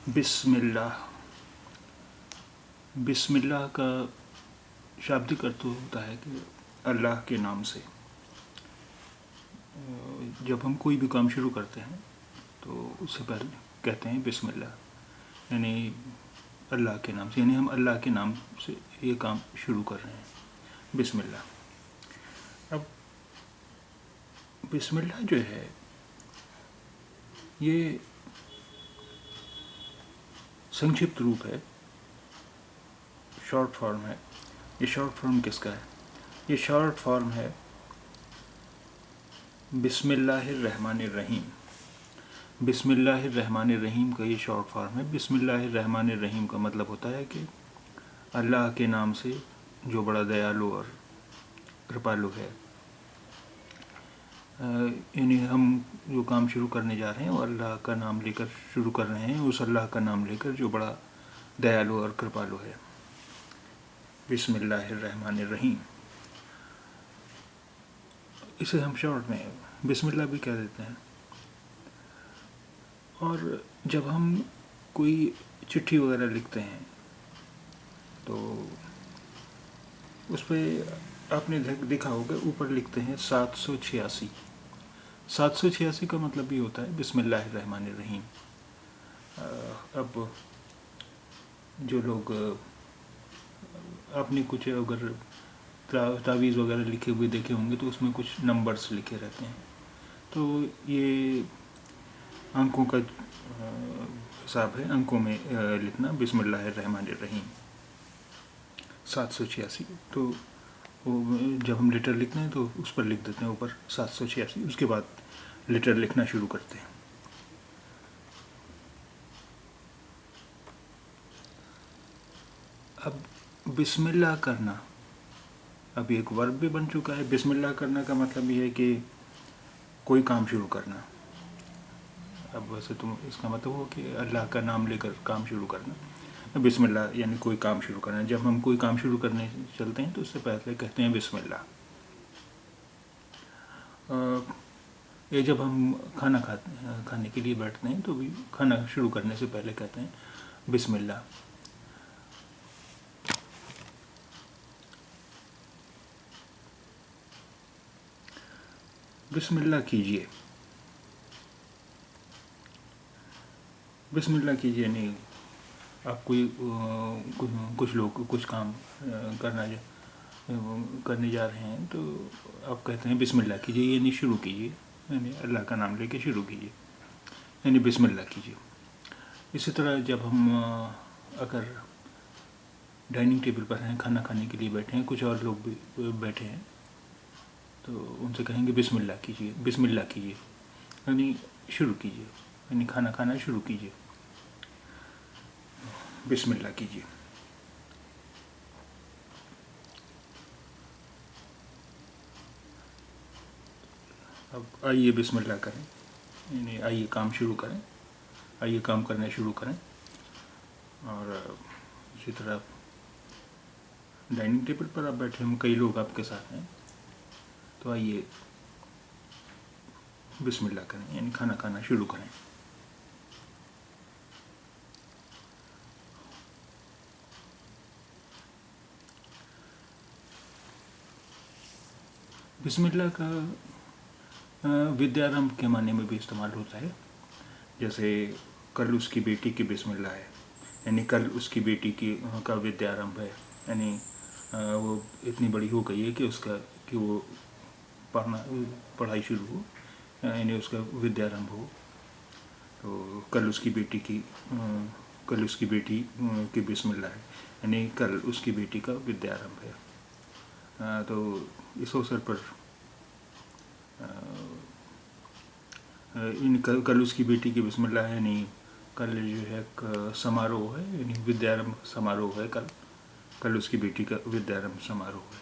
بسم اللہ. بسم اللہ کا شابدک ارتھ ہوتا ہے کہ اللہ کے نام سے. جب ہم کوئی بھی کام شروع کرتے ہیں تو اس سے پہلے کہتے ہیں بسم اللہ، یعنی اللہ کے نام سے، یعنی ہم اللہ کے نام سے یہ کام شروع کر رہے ہیں. بسم اللہ. اب بسم اللہ جو ہے یہ سنکشپت روپ ہے، شارٹ فارم ہے. یہ شارٹ فارم کس کا ہے؟ یہ شارٹ فارم ہے بسم اللہ الرحمن الرحیم. بسم اللہ الرحمن الرحیم کا یہ شارٹ فارم ہے. بسم اللہ الرحمن الرحیم کا مطلب ہوتا ہے کہ اللہ کے نام سے جو بڑا دیالو اور کرپالو ہے. یعنی ہم جو کام شروع کرنے جا رہے ہیں وہ اللہ کا نام لے کر شروع کر رہے ہیں، اس اللہ کا نام لے کر جو بڑا دیالو اور کرپالو ہے. بسم اللہ الرحمن الرحیم. اسے ہم شارٹ میں بسم اللہ بھی کہہ دیتے ہیں. اور جب ہم کوئی چٹھی وغیرہ لکھتے ہیں تو اس پہ آپ نے دیکھا ہوگا اوپر لکھتے ہیں 786. 786 کا مطلب یہ ہوتا ہے بسم اللہ الرحمن الرحیم. اب جو لوگ آپ نے کچھ اگر تعویذ وغیرہ لکھے ہوئے دیکھے ہوں گے تو اس میں کچھ نمبرز لکھے رہتے ہیں، تو یہ انکوں کا حساب ہے، انکوں میں لکھنا بسم اللہ الرحمن الرحیم 786. تو جب ہم لیٹر لکھتے ہیں تو اس پر لکھ دیتے ہیں اوپر 786، اس کے بعد لیٹر لکھنا شروع کرتے ہیں. اب بسم اللہ کرنا اب ایک ورب بھی بن چکا ہے. بسم اللہ کرنا کا مطلب یہ ہے کہ کوئی کام شروع کرنا. اب ویسے تو اس کا مطلب ہو کہ اللہ کا نام لے کر کام شروع کرنا. بسم اللہ یعنی کوئی کام شروع کرنا. جب ہم کوئی کام شروع کرنے چلتے ہیں تو اس سے پہلے کہتے ہیں بسم اللہ. یہ جب ہم کھانے کے لیے بیٹھتے ہیں تو بھی کھانا شروع کرنے سے پہلے کہتے ہیں بسم اللہ. بسم اللہ کیجئے. بسم اللہ کیجئے یعنی آپ کوئی کچھ لوگ کچھ کام کرنے جا رہے ہیں تو آپ کہتے ہیں بسم اللہ کیجئے، یعنی شروع کیجئے، یعنی اللہ کا نام لے کے شروع کیجئے، یعنی بسم اللہ کیجئے. اسی طرح جب ہم اگر ڈائننگ ٹیبل پر ہیں، کھانا کھانے کے لیے بیٹھے ہیں، کچھ اور لوگ بھی بیٹھے ہیں تو ان سے کہیں گے بسم اللہ کیجئے. بسم اللہ کیجئے یعنی شروع کیجئے، یعنی کھانا کھانا شروع کیجئے. بسم اللہ کیجئے. اب آئیے بسم اللہ کریں، یعنی آئیے کام شروع کریں، آئیے کام کرنا شروع کریں. اور اسی طرح ڈائننگ ٹیبل پر آپ بیٹھے ہوں، کئی لوگ آپ کے ساتھ ہیں، تو آئیے بسم اللہ کریں، یعنی کھانا کھانا شروع کریں. بسم اللہ کا ودیارمبھ کے معنی میں بھی استعمال ہوتا ہے. جیسے کل اس کی بیٹی کی بسم اللہ ہے، یعنی کل اس کی بیٹی کا ودیارمبھ ہے، یعنی وہ اتنی بڑی ہو گئی ہے کہ وہ پڑھائی شروع ہو، یعنی اس کا ودیارمبھ ہو. تو کل اس کی بیٹی کی بسم اللہ ہے، یعنی کل اس کی بیٹی کا ودیارمبھ ہے. تو اس اوسر پر کل اس کی بیٹی کی بسم اللہ ہے، یعنی کل جو ہے ایک سماروہ ہے، یعنی ودیارمبھ سماروہ ہے. کل اس کی بیٹی کا ودیارمبھ سماروہ ہے.